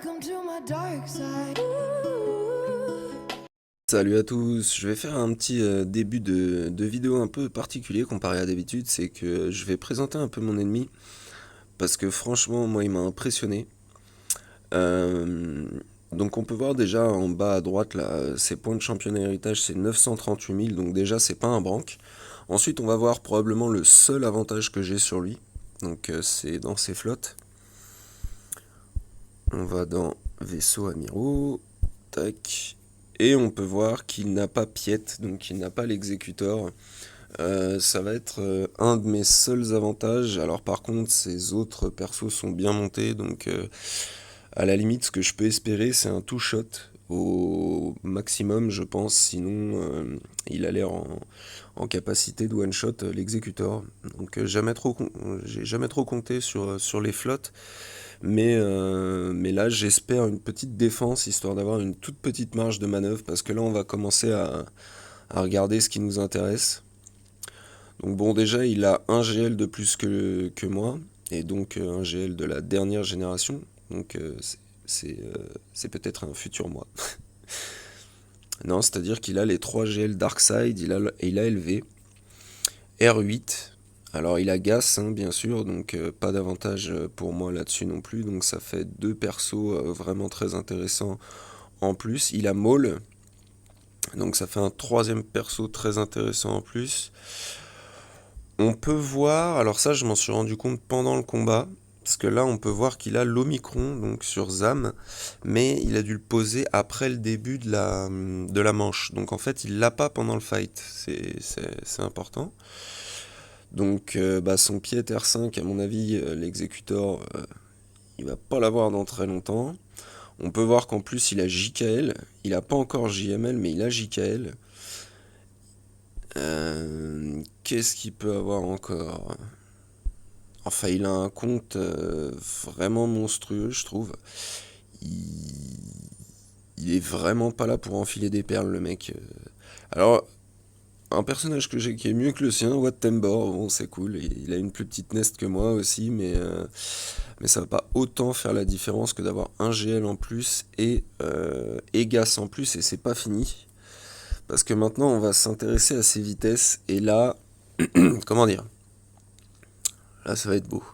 Welcome to my dark side. Salut à tous, je vais faire un petit début de vidéo un peu particulier comparé à d'habitude, c'est que je vais présenter un peu mon ennemi, parce que franchement moi il m'a impressionné. Euh, donc on peut voir déjà en bas à droite là, ses points de championnat héritage c'est 938 000, donc déjà c'est pas un branque. Ensuite on va voir probablement le seul avantage que j'ai sur lui, donc c'est dans ses flottes. On va dans vaisseau amiraux, tac. Et on peut voir qu'il n'a pas Piette, donc il n'a pas l'exécuteur. Ça va être un de mes seuls avantages. Alors par contre, ces autres persos sont bien montés, donc à la limite, ce que je peux espérer, c'est un two-shot au maximum, je pense. Sinon, il a l'air en capacité de one-shot l'exécuteur. Donc j'ai jamais trop compté sur les flottes. Mais là, j'espère une petite défense, histoire d'avoir une toute petite marge de manœuvre, parce que là, on va commencer à regarder ce qui nous intéresse. Donc bon, déjà, il a un GL de plus que moi, et donc un GL de la dernière génération. Donc c'est peut-être un futur moi. Non, c'est-à-dire qu'il a les 3 GL Darkside, il a élevé R8. Alors il a Gas, hein, bien sûr, donc pas d'avantage pour moi là-dessus non plus. Donc ça fait deux persos vraiment très intéressants en plus. Il a Maul, donc ça fait un troisième perso très intéressant en plus. On peut voir, alors ça je m'en suis rendu compte pendant le combat, parce que là on peut voir qu'il a l'Omicron donc sur Zam, mais il a dû le poser après le début de la manche. Donc en fait il l'a pas pendant le fight, c'est important. Donc son pied R5, à mon avis, l'exécuteur, il va pas l'avoir dans très longtemps. On peut voir qu'en plus il a JKL, il a pas encore JML mais il a JKL. Qu'est-ce qu'il peut avoir encore? Enfin, il a un compte vraiment monstrueux, je trouve. Il... il est vraiment pas là pour enfiler des perles, le mec. Alors, un personnage que j'ai qui est mieux que le sien, Wattembor, bon, c'est cool. Il a une plus petite nest que moi aussi, mais ça va pas autant faire la différence que d'avoir un GL en plus et Gas en plus, et c'est pas fini. Parce que maintenant, on va s'intéresser à ses vitesses, et là, comment dire? Là, ça va être beau.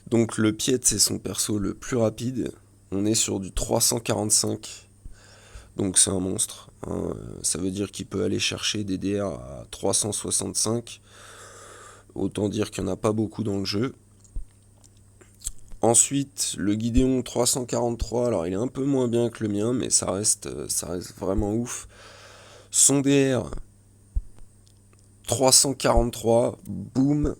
Donc le Piet, c'est son perso le plus rapide. On est sur du 345. Donc c'est un monstre, hein. Ça veut dire qu'il peut aller chercher des DR à 365. Autant dire qu'il n'y en a pas beaucoup dans le jeu. Ensuite, le Gideon 343. Alors il est un peu moins bien que le mien, mais ça reste vraiment ouf. Son DR 343. Boum.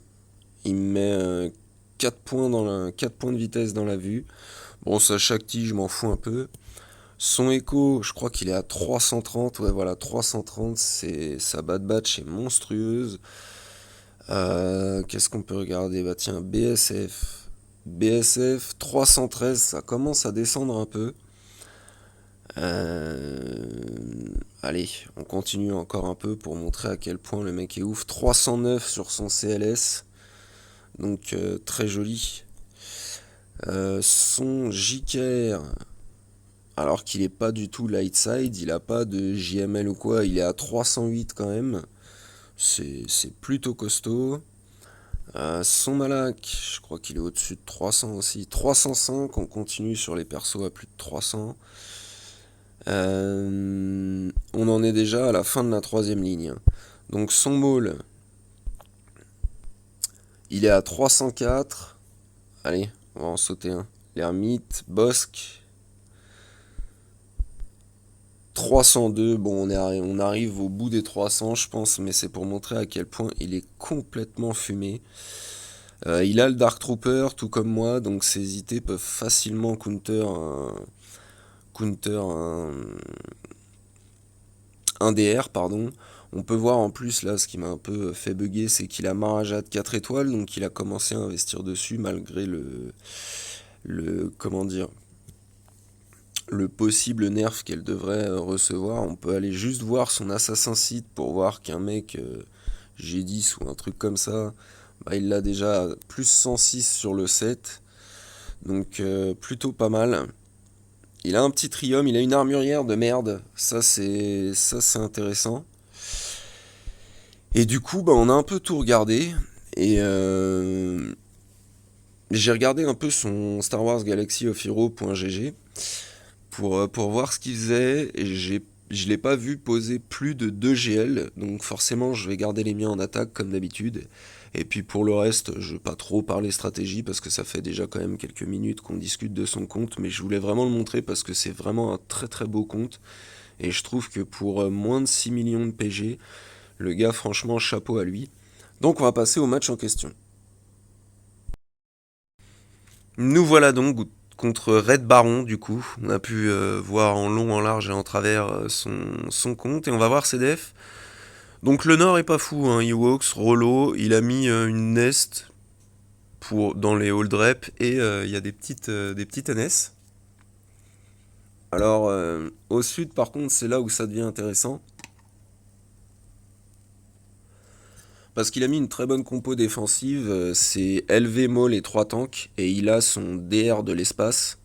Il met 4 points, 4 points de vitesse dans la vue. Bon, ça, Shakti, je m'en fous un peu. Son écho, je crois qu'il est à 330. Ouais, voilà, 330. Sa bad batch est monstrueuse. Qu'est-ce qu'on peut regarder? Bah tiens, BSF. BSF 313, ça commence à descendre un peu. Allez, on continue encore un peu pour montrer à quel point le mec est ouf. 309 sur son CLS. Donc très joli. Son JKR, alors qu'il est pas du tout light side, il a pas de JML ou quoi, il est à 308 quand même. C'est plutôt costaud. Son Malak, je crois qu'il est au-dessus de 300 aussi. 305, on continue sur les persos à plus de 300. On en est déjà à la fin de la troisième ligne. Donc son Maul, il est à 304. Allez, on va en sauter un. L'ermite, Bosque, 302, bon, on arrive au bout des 300, je pense, mais c'est pour montrer à quel point il est complètement fumé. Il a le Dark Trooper, tout comme moi, donc ses IT peuvent facilement counter un DR, pardon. On peut voir en plus, là, ce qui m'a un peu fait bugger, c'est qu'il a Marajat 4 étoiles, donc il a commencé à investir dessus, malgré comment dire, le possible nerf qu'elle devrait recevoir. On peut aller juste voir son assassin site pour voir qu'un mec G10 ou un truc comme ça, bah, il l'a déjà plus 106 sur le 7. Donc plutôt pas mal. Il a un petit trium, il a une armurière de merde. Ça c'est intéressant. Et du coup, bah, on a un peu tout regardé. Et j'ai regardé un peu son Star Wars Galaxy of Hero.gg pour voir ce qu'il faisait. Et je l'ai pas vu poser plus de 2 GL. Donc forcément, je vais garder les miens en attaque comme d'habitude. Et puis pour le reste, je vais pas trop parler stratégie parce que ça fait déjà quand même quelques minutes qu'on discute de son compte. Mais je voulais vraiment le montrer parce que c'est vraiment un très très beau compte. Et je trouve que pour moins de 6 millions de PG, le gars, franchement, chapeau à lui. Donc on va passer au match en question. Nous voilà donc contre Red Baron, du coup. On a pu voir en long, en large et en travers son compte. Et on va voir ses defs. Donc le Nord est pas fou, hein. Ewoks, Rollo, il a mis une Nest dans les hold rep et il y a des petites NS. Alors au sud par contre c'est là où ça devient intéressant. Parce qu'il a mis une très bonne compo défensive, c'est LV Maul et 3 tanks, et il a son DR de l'espace.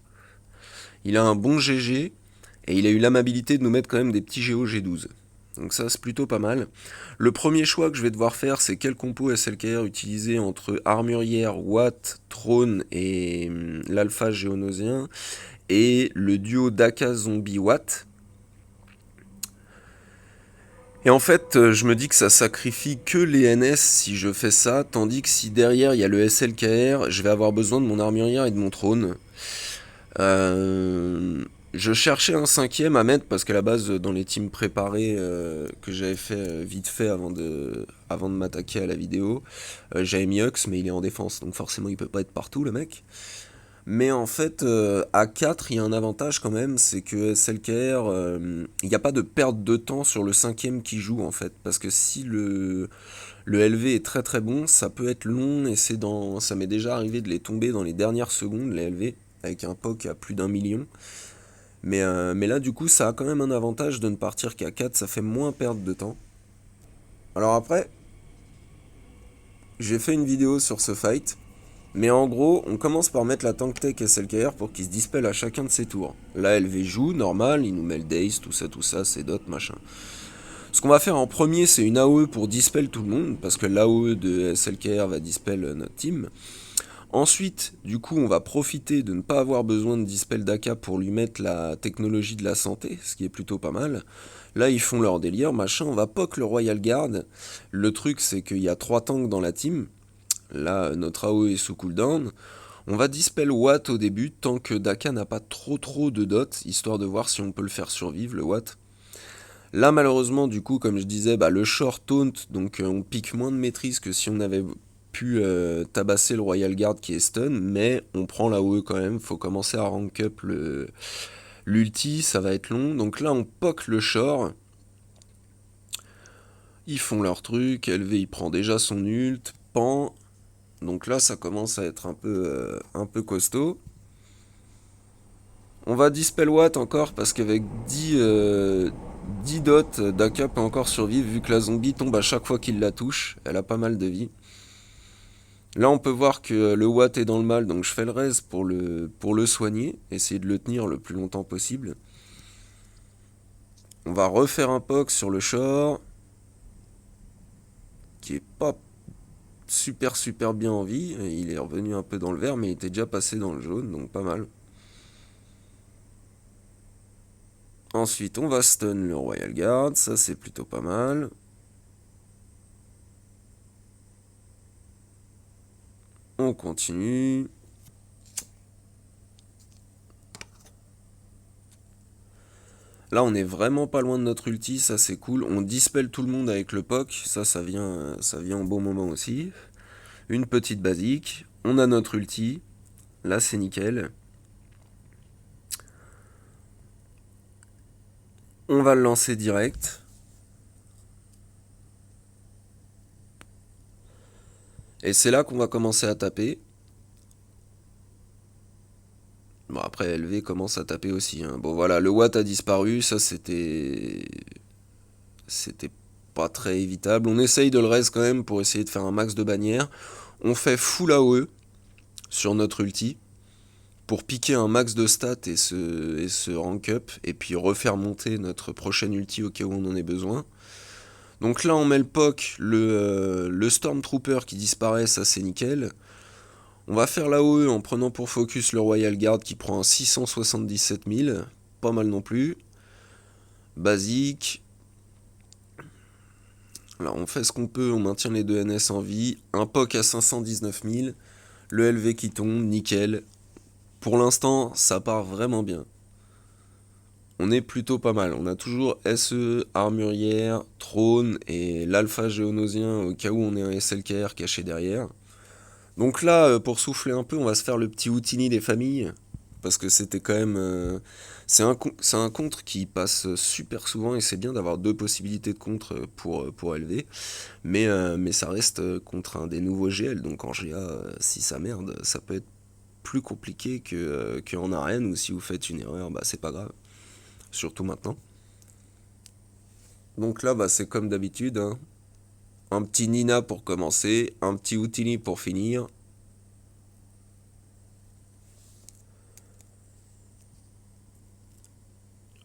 Il a un bon GG, et il a eu l'amabilité de nous mettre quand même des petits GO G12. Donc ça c'est plutôt pas mal. Le premier choix que je vais devoir faire, c'est quel compo SLKR utiliser entre Armurière, Watt, Trône et l'Alpha Géonosien, et le duo Daka Zombie Watt. Et en fait, je me dis que ça sacrifie que les NS si je fais ça, tandis que si derrière il y a le SLKR, je vais avoir besoin de mon armurière et de mon trône. Je cherchais un cinquième à mettre parce qu'à la base, dans les teams préparés que j'avais fait vite fait avant de m'attaquer à la vidéo, j'avais mis Hux, mais il est en défense, donc forcément il peut pas être partout le mec. Mais en fait, à 4, il y a un avantage quand même, c'est que SLKR, il n'y a pas de perte de temps sur le cinquième qui joue en fait. Parce que si le LV est très très bon, ça peut être long et ça m'est déjà arrivé de les tomber dans les dernières secondes, les LV, avec un POC à plus d'1 million. Mais là, du coup, ça a quand même un avantage de ne partir qu'à 4, ça fait moins perdre de temps. Alors après, j'ai fait une vidéo sur ce fight. Mais en gros, on commence par mettre la tank tech SLKR pour qu'il se dispelle à chacun de ses tours. Là, LV joue, normal, il nous met le Daze, tout ça, c'est dot, machin. Ce qu'on va faire en premier, c'est une AOE pour dispel tout le monde, parce que l'AOE de SLKR va dispel notre team. Ensuite, du coup, on va profiter de ne pas avoir besoin de dispel d'AK pour lui mettre la technologie de la santé, ce qui est plutôt pas mal. Là, ils font leur délire, machin, on va poke le Royal Guard. Le truc, c'est qu'il y a 3 tanks dans la team. Là, notre AOE est sous cooldown. On va dispel Watt au début, tant que Daka n'a pas trop de dots, histoire de voir si on peut le faire survivre, le Watt. Là, malheureusement, du coup, comme je disais, bah, le short taunt, donc on pique moins de maîtrise que si on avait pu tabasser le Royal Guard qui est stun, mais on prend la OE quand même, faut commencer à rank up l'ulti, ça va être long. Donc là, on poke le short. Ils font leur truc, LV il prend déjà son ult, Pan. Donc là, ça commence à être un peu costaud. On va dispel Watt encore parce qu'avec 10 dots, Daka peut encore survivre vu que la zombie tombe à chaque fois qu'il la touche. Elle a pas mal de vie. Là, on peut voir que le Watt est dans le mal, donc je fais le raise pour le soigner, essayer de le tenir le plus longtemps possible. On va refaire un poke sur le short, qui est pas super bien en vie. Il est revenu un peu dans le vert, mais il était déjà passé dans le jaune, donc pas mal. Ensuite, on va stun le Royal Guard, ça c'est plutôt pas mal. On continue. Là, on est vraiment pas loin de notre ulti, ça c'est cool. On dispel tout le monde avec le POC, ça vient au bon moment aussi. Une petite basique, on a notre ulti, là c'est nickel. On va le lancer direct. Et c'est là qu'on va commencer à taper. Bon, après, LV commence à taper aussi, hein. Bon, voilà, le Watt a disparu, ça c'était pas très évitable. On essaye de le raise quand même pour essayer de faire un max de bannières. On fait full AOE sur notre ulti. pour piquer un max de stats et se rank up, et puis refaire monter notre prochaine ulti au cas où on en ait besoin. Donc là on met le POC, le Stormtrooper qui disparaît, ça c'est nickel. On va faire l'AOE en prenant pour focus le Royal Guard qui prend un 677 000, pas mal non plus. Basique. Alors on fait ce qu'on peut, on maintient les deux NS en vie. Un POC à 519 000, le LV qui tombe, nickel. Pour l'instant, ça part vraiment bien. On est plutôt pas mal. On a toujours SE, armurière, trône et l'alpha géonosien au cas où on est un SLKR caché derrière. Donc là, pour souffler un peu, on va se faire le petit Houtini des familles. Parce que c'était quand même... c'est un contre qui passe super souvent et c'est bien d'avoir deux possibilités de contre pour LV. Mais ça reste contre un des nouveaux GL. Donc en GA, si ça merde, ça peut être plus compliqué qu'en arène ou si vous faites une erreur, bah c'est pas grave. Surtout maintenant. Donc là, bah, c'est comme d'habitude, hein. Un petit Nina pour commencer, un petit Houtini pour finir.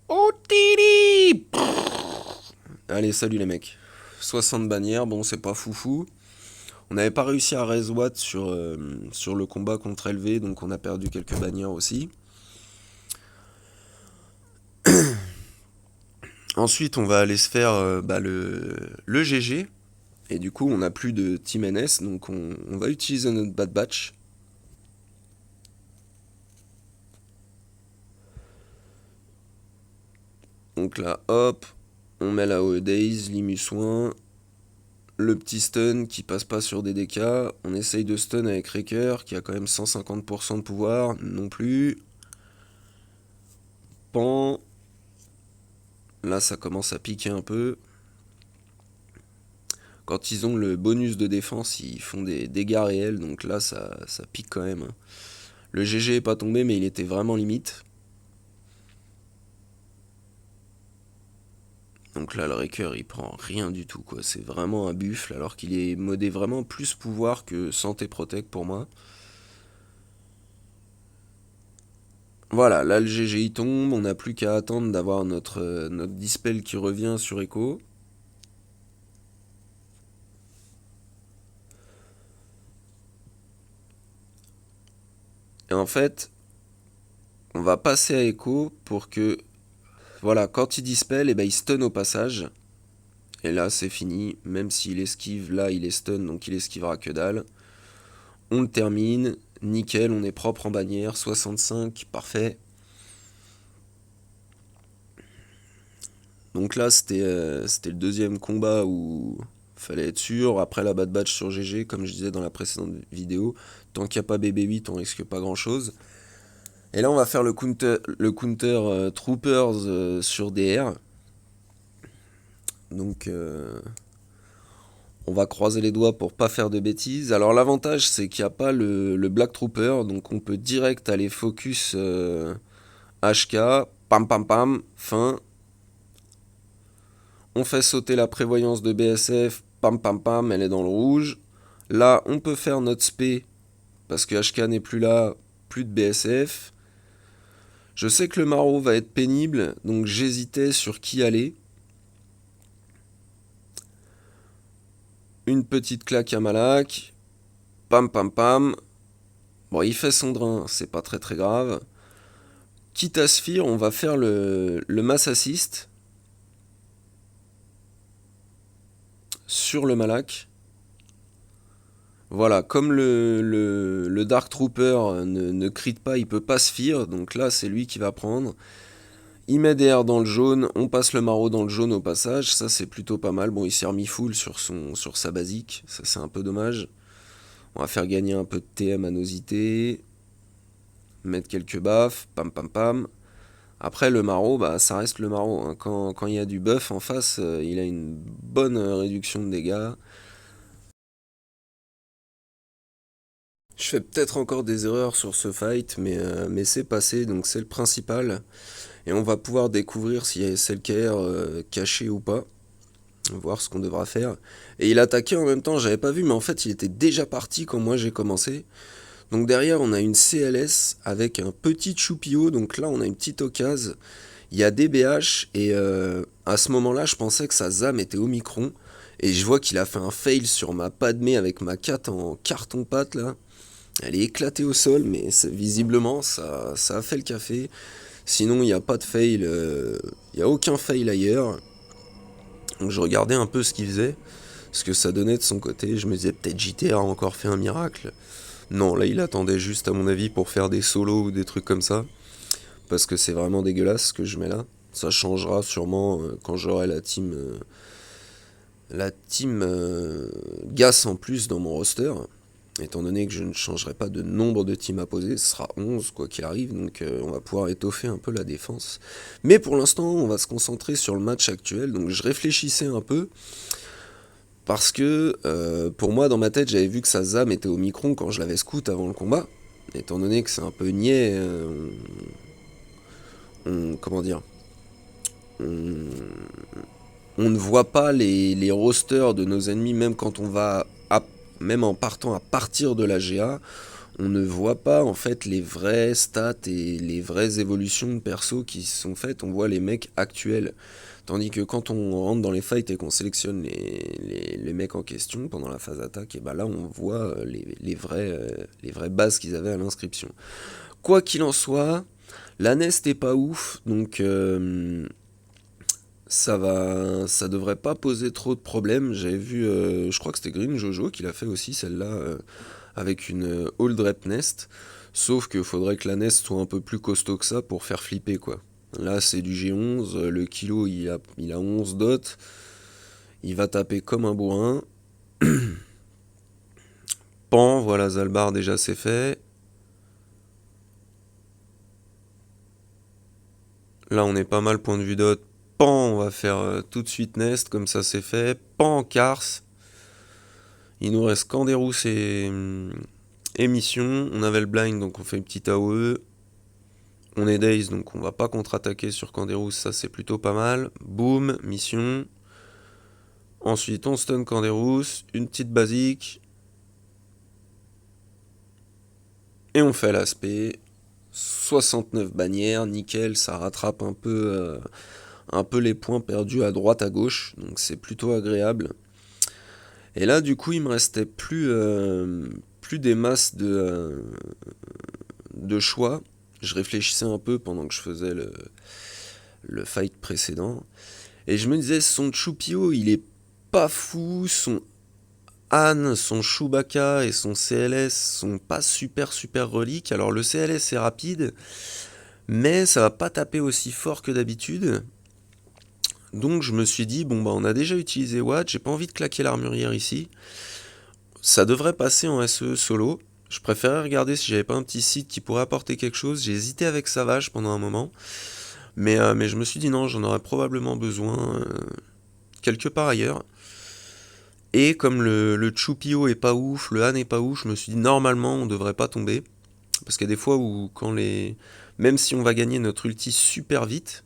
Houtini! Allez, salut les mecs. 60 bannières, bon, c'est pas foufou. On n'avait pas réussi à raise Watt sur le combat contre LV, donc on a perdu quelques bannières aussi. Ensuite, on va aller se faire le GG. Et du coup, on n'a plus de Team NS, donc on va utiliser notre Bad Batch. Donc là, hop, on met la Days, Limu Soin, le petit stun qui passe pas sur des DK. On essaye de stun avec Wrecker qui a quand même 150% de pouvoir, non plus. Pan. Là, ça commence à piquer un peu. Quand ils ont le bonus de défense, ils font des dégâts réels, donc là, ça pique quand même. Le GG est pas tombé, mais il était vraiment limite. Donc là, le Wrecker, il prend rien du tout, quoi. C'est vraiment un buffle, alors qu'il est modé vraiment plus pouvoir que santé protect pour moi. Voilà, là, le GG, il tombe. On n'a plus qu'à attendre d'avoir notre dispel qui revient sur Echo. Et en fait, on va passer à Echo pour que... Voilà, quand il dispel, et ben, il stun au passage. Et là, c'est fini. Même s'il esquive, là, il est stun, donc il esquivera que dalle. On le termine. Nickel, on est propre en bannière. 65, parfait. Donc là, c'était le deuxième combat où fallait être sûr. Après la Bad Batch sur GG, comme je disais dans la précédente vidéo, tant qu'il n'y a pas BB8, on risque pas grand chose. Et là, on va faire le counter Troopers sur DR. Donc, on va croiser les doigts pour pas faire de bêtises. Alors, l'avantage, c'est qu'il n'y a pas le Black Trooper. Donc, on peut direct aller focus HK. Pam, pam, pam. Fin. On fait sauter la prévoyance de BSF. Pam, pam, pam. Elle est dans le rouge. Là, on peut faire notre spé. Parce que HK n'est plus là. Plus de BSF. Je sais que le Maro va être pénible, donc j'hésitais sur qui aller. Une petite claque à Malak. Pam pam pam. Bon, il fait son drain, c'est pas très très grave. Quitte à se fier, on va faire le mass assist sur le Malak. Voilà, comme le Dark Trooper ne crit pas, il peut pas se fier, donc là c'est lui qui va prendre. Il met DR dans le jaune, on passe le Maro dans le jaune au passage, ça c'est plutôt pas mal. Bon, il s'est remis full sur sa basique, ça c'est un peu dommage. On va faire gagner un peu de TM à Nosité, mettre quelques baffes, pam pam pam. Après le Maro, bah ça reste le Maro, hein. Quand il y a du buff en face, il a une bonne réduction de dégâts. Je fais peut-être encore des erreurs sur ce fight, mais c'est passé, donc c'est le principal. Et on va pouvoir découvrir s'il y a SLKR caché ou pas. Voir ce qu'on devra faire. Et il attaquait en même temps, j'avais pas vu, mais en fait il était déjà parti quand moi j'ai commencé. Donc derrière, on a une CLS avec un petit Choupio, donc là, on a une petite occasion. Il y a DBH, et à ce moment-là, je pensais que sa ZAM était Omicron, et je vois qu'il a fait un fail sur ma Padmé avec ma 4 en carton-pâte, là. Elle est éclatée au sol, mais visiblement, ça a fait le café. Sinon, il n'y a pas de fail, il n'y a aucun fail ailleurs. Donc je regardais un peu ce qu'il faisait, ce que ça donnait de son côté. Je me disais, peut-être JTR a encore fait un miracle. Non, là, il attendait juste, à mon avis, pour faire des solos ou des trucs comme ça. Parce que c'est vraiment dégueulasse ce que je mets là. Ça changera sûrement quand j'aurai la team Gas en plus dans mon roster. Étant donné que je ne changerai pas de nombre de teams à poser, ce sera 11 quoi qu'il arrive, donc on va pouvoir étoffer un peu la défense. Mais pour l'instant, on va se concentrer sur le match actuel, donc je réfléchissais un peu, parce que pour moi, dans ma tête, j'avais vu que sa ZAM était au micron quand je l'avais scout avant le combat, étant donné que c'est un peu niais, comment dire, on, on ne voit pas les rosters de nos ennemis, même quand on va, même en partant à partir de la GA, on ne voit pas en fait les vraies stats et les vraies évolutions de perso qui sont faites, on voit les mecs actuels. Tandis que quand on rentre dans les fights et qu'on sélectionne les mecs en question pendant la phase attaque, et ben là on voit les vraies bases qu'ils avaient à l'inscription. Quoi qu'il en soit, la Nest est pas ouf, donc ça devrait pas poser trop de problèmes. J'avais vu, je crois que c'était Green Jojo qui l'a fait aussi celle-là, avec une Old Rep Nest. Sauf qu'il faudrait que la Nest soit un peu plus costaud que ça pour faire flipper quoi. Là c'est du G11, le kilo il a 11 dots, il va taper comme un bourrin. Pan, voilà Zalbar déjà c'est fait. Là on est pas mal point de vue dot. Pan, on va faire tout de suite Nest, comme ça c'est fait. Pan, Cars. Il nous reste Canderous et Mission. On avait le blind, donc on fait une petite AOE. On est Daze, donc on va pas contre-attaquer sur Canderous, ça c'est plutôt pas mal. Boom, Mission. Ensuite on stun Canderous, une petite basique. Et on fait l'aspect. 69 bannières, nickel, ça rattrape un peu les points perdus à droite à gauche, donc c'est plutôt agréable. Et là, du coup, il me restait plus des masses de choix. Je réfléchissais un peu pendant que je faisais le fight précédent. Et je me disais, son Choupio, il est pas fou. Son Han, son Chewbacca et son CLS sont pas super super reliques. Alors le CLS est rapide, mais ça va pas taper aussi fort que d'habitude. Donc je me suis dit, bon bah on a déjà utilisé Watt, j'ai pas envie de claquer l'armurière ici. Ça devrait passer en SE solo. Je préférais regarder si j'avais pas un petit site qui pourrait apporter quelque chose. J'ai hésité avec Savage pendant un moment. Mais je me suis dit non, j'en aurais probablement besoin quelque part ailleurs. Et comme le Choupio est pas ouf, le Han est pas ouf, je me suis dit normalement on devrait pas tomber. Parce qu'il y a des fois où même si on va gagner notre ulti super vite,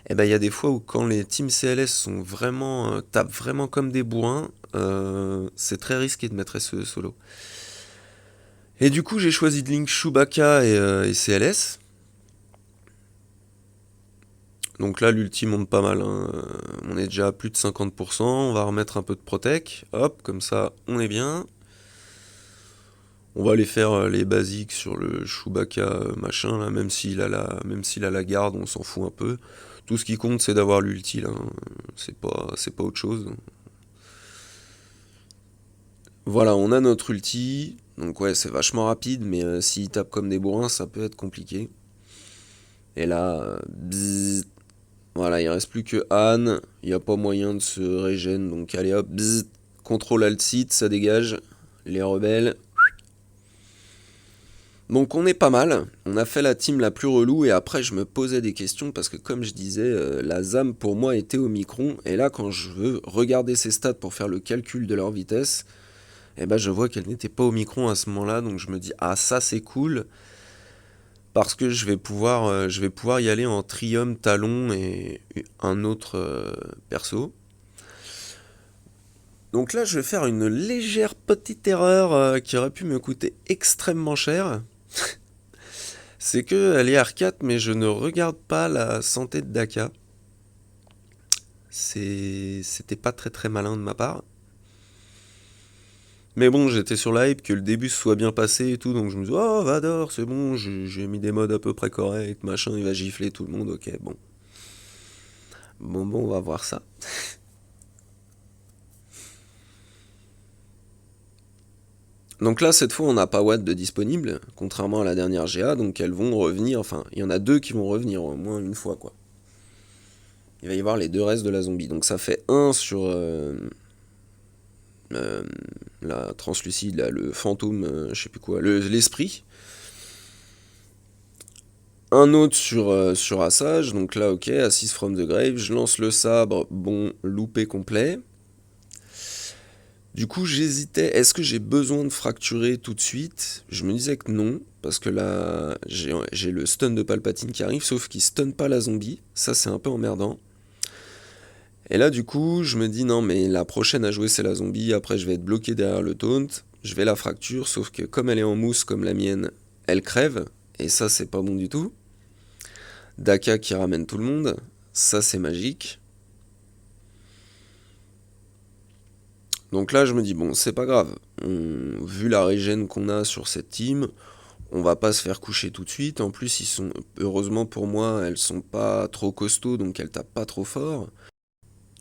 et ben il y a des fois où quand les teams CLS sont vraiment tapent vraiment comme des bourrins, c'est très risqué de mettre SE solo. Et du coup j'ai choisi de link Chewbacca et CLS. Donc là l'ulti monte pas mal, hein. On est déjà à plus de 50%, on va remettre un peu de protec, hop, comme ça on est bien. On va aller faire les basiques sur le Chewbacca machin là, même s'il a la garde, on s'en fout un peu. Tout ce qui compte c'est d'avoir l'ulti là, hein. C'est pas autre chose. Voilà, on a notre ulti, donc ouais c'est vachement rapide, mais s'il tape comme des bourrins ça peut être compliqué. Et là, bzzz, voilà, il reste plus que Han, il n'y a pas moyen de se régène, donc allez hop, bzzz, contrôle alt site, ça dégage, les rebelles. Donc on est pas mal, on a fait la team la plus relou et après je me posais des questions parce que comme je disais, la ZAM pour moi était au micron et là quand je veux regarder ses stats pour faire le calcul de leur vitesse, eh ben je vois qu'elle n'était pas au micron à ce moment-là, donc je me dis ah ça c'est cool parce que je vais pouvoir y aller en Trium, Talon et un autre perso. Donc là, je vais faire une légère petite erreur qui aurait pu me coûter extrêmement cher. C'est que elle est R4, mais je ne regarde pas la santé de Daka. C'était pas très très malin de ma part. Mais bon, j'étais sur la hype que le début se soit bien passé et tout, donc je me dis, oh, Vador, c'est bon, j'ai mis des modes à peu près corrects, machin, il va gifler tout le monde, ok, bon. Bon, on va voir ça. Donc là, cette fois, on n'a pas Watt de disponible, contrairement à la dernière GA, donc elles vont revenir, enfin, il y en a deux qui vont revenir au moins une fois, quoi. Il va y avoir les deux restes de la zombie. Donc ça fait un sur euh, la translucide, là, le fantôme, je sais plus quoi, l'esprit. Un autre sur Assage, donc là, ok, Assist from the Grave, je lance le sabre, bon, loupé complet. Du coup, j'hésitais, est-ce que j'ai besoin de fracturer tout de suite? Je me disais que non, parce que là, j'ai le stun de Palpatine qui arrive, sauf qu'il stun pas la zombie, ça c'est un peu emmerdant. Et là, du coup, je me dis non, mais la prochaine à jouer, c'est la zombie. Après, je vais être bloqué derrière le taunt. Je vais la fracture, sauf que comme elle est en mousse comme la mienne, elle crève. Et ça, c'est pas bon du tout. Daka qui ramène tout le monde. Ça, c'est magique. Donc là, je me dis, bon, c'est pas grave. Vu la régène qu'on a sur cette team, on va pas se faire coucher tout de suite. En plus, ils sont, heureusement pour moi, elles sont pas trop costauds, donc elles tapent pas trop fort.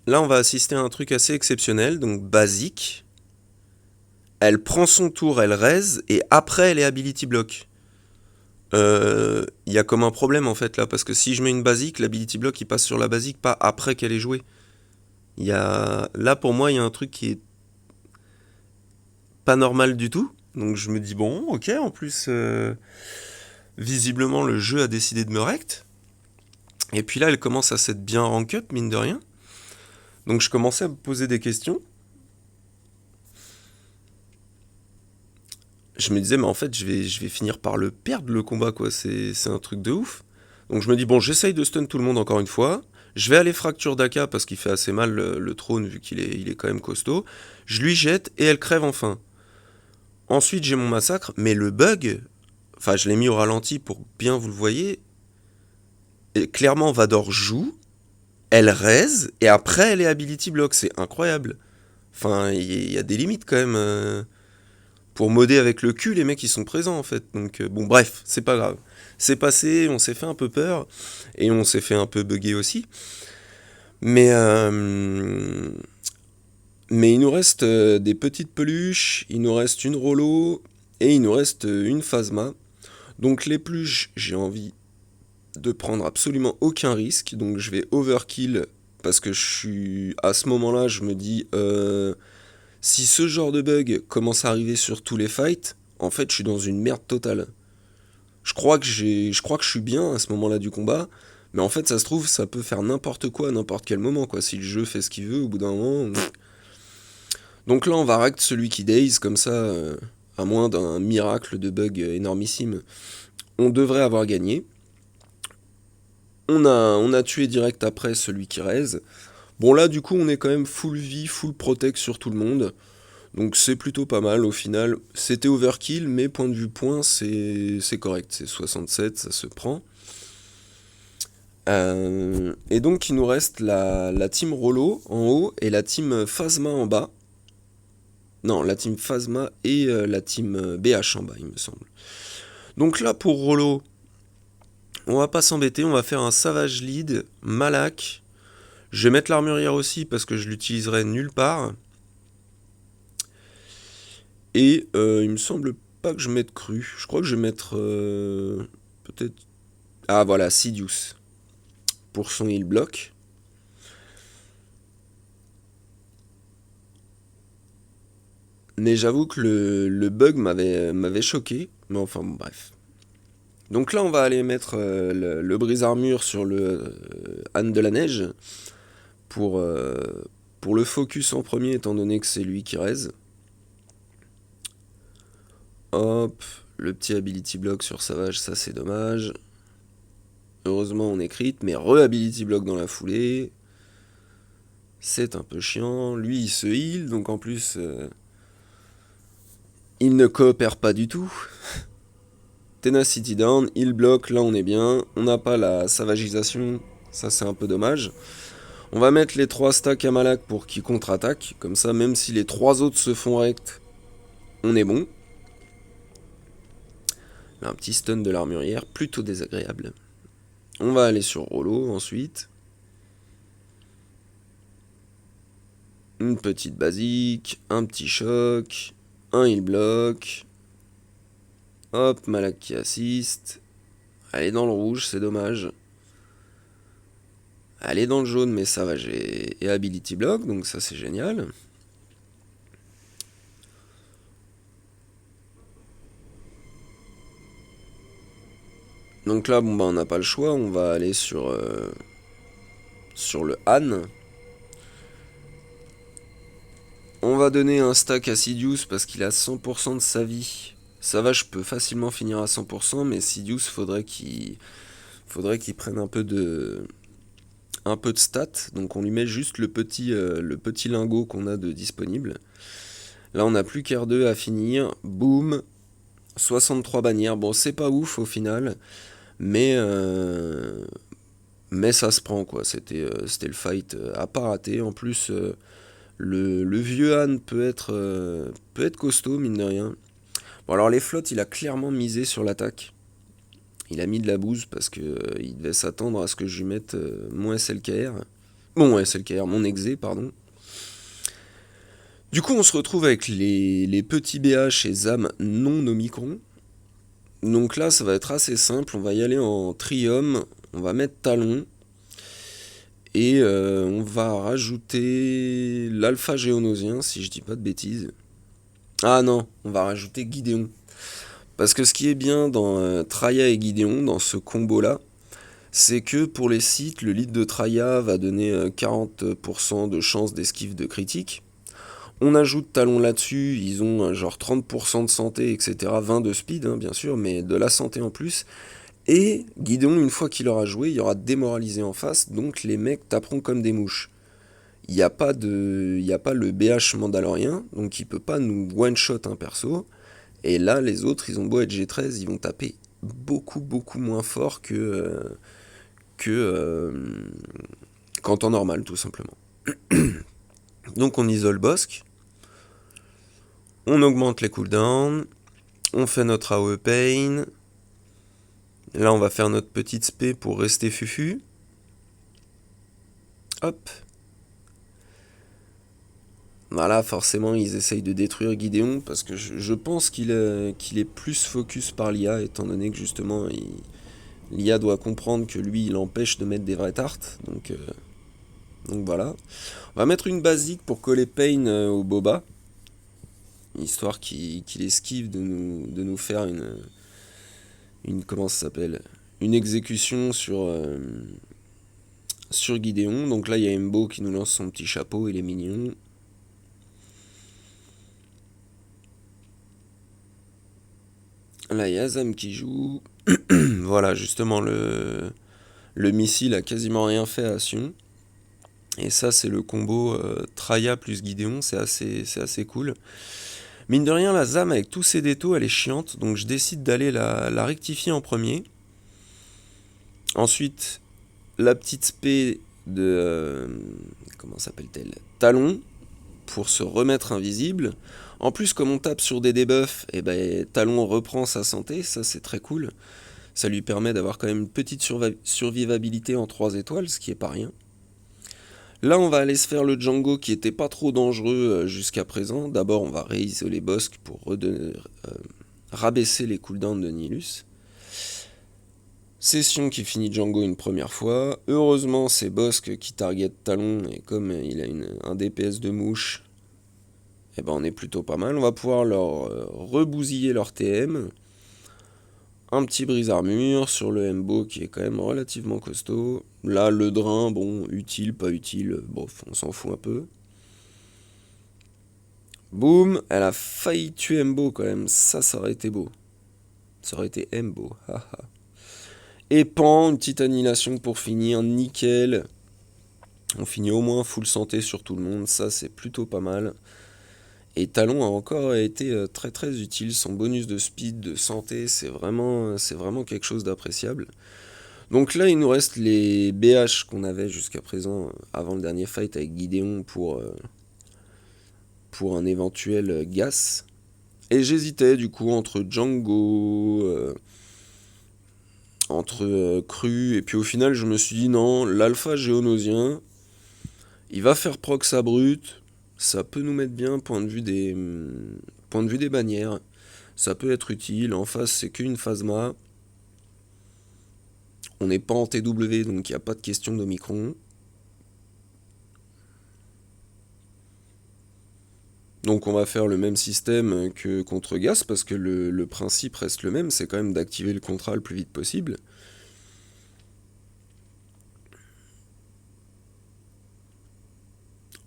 Là, on va assister à un truc assez exceptionnel, donc basique. Elle prend son tour, elle raise, et après elle est ability block. Il y a comme un problème en fait là, parce que si je mets une basique, l'ability block il passe sur la basique, pas après qu'elle ait joué. Là pour moi, il y a un truc qui est pas normal du tout. Donc je me dis, bon, ok, en plus, visiblement le jeu a décidé de me rect. Et puis là, elle commence à s'être bien rank up, mine de rien. Donc je commençais à me poser des questions. Je me disais, mais en fait, je vais finir par le perdre le combat, quoi. C'est un truc de ouf. Donc je me dis, bon, j'essaye de stun tout le monde encore une fois. Je vais aller fracture Daka parce qu'il fait assez mal le trône vu il est quand même costaud. Je lui jette et elle crève enfin. Ensuite, j'ai mon massacre, mais le bug, enfin, je l'ai mis au ralenti pour bien vous le voyez. Et clairement, Vador joue, elle raise et après elle est ability block. C'est incroyable. Enfin, il y a des limites quand même. Pour modder avec le cul, les mecs ils sont présents en fait. Donc bon bref, c'est pas grave. C'est passé, on s'est fait un peu peur et on s'est fait un peu bugger aussi. Mais mais il nous reste des petites peluches, il nous reste une Rollo et il nous reste une Phasma. Donc les peluches, j'ai envie de prendre absolument aucun risque, donc je vais overkill parce que je suis à ce moment-là, je me dis si ce genre de bug commence à arriver sur tous les fights, en fait, je suis dans une merde totale. Je crois que je suis bien à ce moment-là du combat, mais en fait, ça se trouve, ça peut faire n'importe quoi à n'importe quel moment, quoi. Si le jeu fait ce qu'il veut, au bout d'un moment. Donc là, on va rect celui qui daze, comme ça, à moins d'un miracle de bug énormissime, on devrait avoir gagné. On a tué direct après celui qui raise. Bon, là, du coup, on est quand même full vie, full protect sur tout le monde. Donc c'est plutôt pas mal au final. C'était overkill, mais point de vue point, c'est correct. C'est 67, ça se prend. Et donc il nous reste la team Rollo en haut et la team Phasma en bas. Non, la team Phasma et la team BH en bas, il me semble. Donc là pour Rollo, on va pas s'embêter, on va faire un Savage Lead, Malak. Je vais mettre l'armurière aussi parce que je l'utiliserai nulle part. Et il me semble pas que je mette cru. Je crois que je vais mettre peut-être... Ah voilà, Sidious. Pour son heal block. Mais j'avoue que le bug m'avait choqué. Mais enfin bon, bref. Donc là on va aller mettre le brise-armure sur le Âne de la Neige. Pour, euh, pour le focus en premier étant donné que c'est lui qui raise. Hop, le petit ability block sur Savage, ça c'est dommage. Heureusement on est crit, mais re-ability block dans la foulée. C'est un peu chiant. Lui, il se heal, donc en plus, il ne coopère pas du tout. Tenacity down, il bloque, là on est bien. On n'a pas la savagisation, ça c'est un peu dommage. On va mettre les 3 stacks à Malak pour qu'il contre-attaque. Comme ça, même si les 3 autres se font rect, on est bon. Là, un petit stun de l'armurière, plutôt désagréable. On va aller sur Rollo ensuite. Une petite basique, un petit choc, un heal block. Hop, Malak qui assiste. Elle est dans le rouge, c'est dommage. Elle est dans le jaune, mais ça va, j'ai ability block, donc ça c'est génial. Donc là, bon bah on n'a pas le choix, on va aller sur le Han. On va donner un stack à Sidious parce qu'il a 100% de sa vie. Ça va, je peux facilement finir à 100%, mais Sidious, faudrait qu'il prenne un peu de stats. Donc on lui met juste le petit lingot qu'on a de disponible. Là, on n'a plus qu'R2 à finir. Boum, 63 bannières. Bon, c'est pas ouf au final, mais ça se prend quoi. C'était le fight à pas rater. En plus, le vieux Han peut être costaud, mine de rien. Bon, alors les flottes, il a clairement misé sur l'attaque. Il a mis de la bouse parce que il devait s'attendre à ce que je lui mette mon SLKR. Mon SLKR, mon exé, pardon. Du coup, on se retrouve avec les petits BH et ZAM non Omicron. Donc là, ça va être assez simple. On va y aller en Trium. On va mettre Talon. Et on va rajouter l'Alpha Géonosien, si je dis pas de bêtises. Ah non, on va rajouter Gideon. Parce que ce qui est bien dans Traya et Gideon, dans ce combo-là, c'est que pour les sites, le lead de Traya va donner 40% de chance d'esquive de critique. On ajoute Talon là-dessus, ils ont genre 30% de santé, etc. 20 de speed, hein, bien sûr, mais de la santé en plus. Et Gideon, une fois qu'il aura joué, il y aura démoralisé en face, donc les mecs taperont comme des mouches. Il n'y a pas le BH mandalorien, donc il peut pas nous one-shot un perso. Et là, les autres, ils ont beau être G13, ils vont taper beaucoup, beaucoup moins fort qu'en temps normal, tout simplement. Donc on isole Bosque, on augmente les cooldowns, on fait notre AOE Pain. Là, on va faire notre petite spé pour rester fufu. Hop. Voilà, forcément, ils essayent de détruire Gideon parce que je pense qu'il est plus focus par l'IA, étant donné que justement, l'IA doit comprendre que lui, il empêche de mettre des vrais tartes. Donc voilà. On va mettre une basique pour coller Pain au Boba, histoire qu'il esquive de nous faire une comment ça s'appelle, une exécution sur Gideon. Donc là, il y a Mbo qui nous lance son petit chapeau, il est mignon. Là, il y a Azam qui joue. Voilà, justement, le missile a quasiment rien fait à Sion. Et ça, c'est le combo Traya plus Gideon, c'est assez cool. Mine de rien, la ZAM, avec tous ses détos, elle est chiante, donc je décide d'aller la rectifier en premier. Ensuite, la petite spé de... comment s'appelle-t-elle, Talon, pour se remettre invisible. En plus, comme on tape sur des debuffs, et ben, Talon reprend sa santé, ça c'est très cool. Ça lui permet d'avoir quand même une petite survivabilité en 3 étoiles, ce qui est pas rien. Là, on va aller se faire le Django qui était pas trop dangereux jusqu'à présent. D'abord, on va réisoler Bosque pour rabaisser les cooldowns de Nihilus. C'est Sion qui finit Django une première fois. Heureusement, c'est Bosque qui target Talon, et comme il a un DPS de mouche, eh ben on est plutôt pas mal. On va pouvoir leur rebousiller leur TM. Un petit brise-armure sur le Mbo qui est quand même relativement costaud. Là, le drain, bon, utile, pas utile, bon, on s'en fout un peu. Boum, elle a failli tuer Mbo quand même, ça aurait été beau. Ça aurait été Mbo, haha. Et pan, une petite annihilation pour finir, nickel. On finit au moins full santé sur tout le monde, ça c'est plutôt pas mal. Et Talon a encore été très très utile, son bonus de speed, de santé, c'est vraiment quelque chose d'appréciable. Donc là il nous reste les BH qu'on avait jusqu'à présent avant le dernier fight avec Gideon pour un éventuel Gas. Et j'hésitais du coup entre Django, entre Cru, et puis au final je me suis dit non, l'alpha géonosien, il va faire proc sa brute, ça peut nous mettre bien point de vue des bannières, ça peut être utile, en face c'est qu'une phasma, on n'est pas en TW donc il n'y a pas de question d'Omicron. Donc on va faire le même système que contre Gas parce que le principe reste le même, c'est quand même d'activer le contrat le plus vite possible.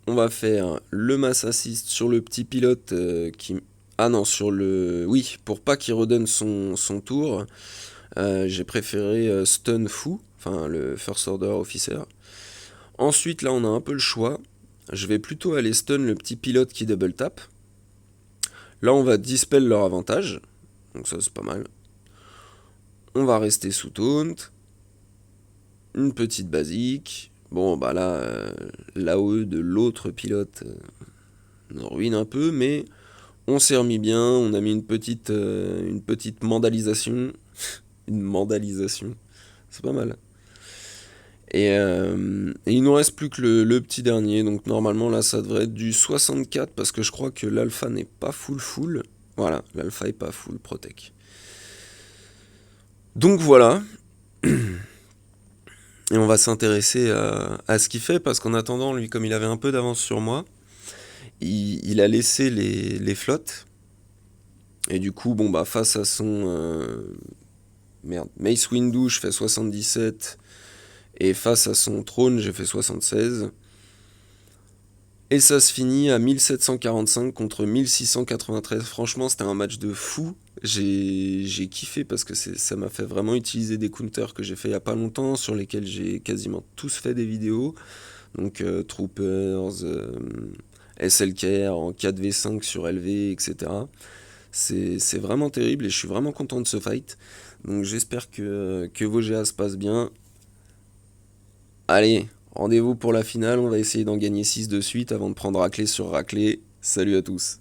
On va faire le mass assist sur le petit pilote qui... Ah non, sur le... Oui, pour pas qu'il redonne son tour, j'ai préféré stun fou, enfin le first order officer. Ensuite, là, on a un peu le choix. Je vais plutôt aller stun le petit pilote qui double tap. Là, on va dispel leur avantage, donc ça c'est pas mal. On va rester sous taunt. Une petite basique. Bon, bah là, l'AOE de l'autre pilote nous ruine un peu, mais on s'est remis bien, on a mis une petite mandalisation. Une mandalisation. C'est pas mal. Et il nous reste plus que le petit dernier, donc normalement là ça devrait être du 64 parce que je crois que l'alpha n'est pas full. Voilà, l'alpha est pas full protec. Donc voilà. Et on va s'intéresser à ce qu'il fait parce qu'en attendant, lui, comme il avait un peu d'avance sur moi, il a laissé les flottes. Et du coup, bon bah face à son Mace Windu, je fais 77. Et face à son trône, j'ai fait 76. Et ça se finit à 1745 contre 1693. Franchement, c'était un match de fou. J'ai kiffé parce que ça m'a fait vraiment utiliser des counters que j'ai fait il y a pas longtemps, sur lesquels j'ai quasiment tous fait des vidéos. Donc Troopers, SLKR en 4v5 sur LV, etc. C'est vraiment terrible et je suis vraiment content de ce fight. Donc j'espère que vos GA se passent bien. Allez, rendez-vous pour la finale, on va essayer d'en gagner 6 de suite avant de prendre raclée sur raclée. Salut à tous.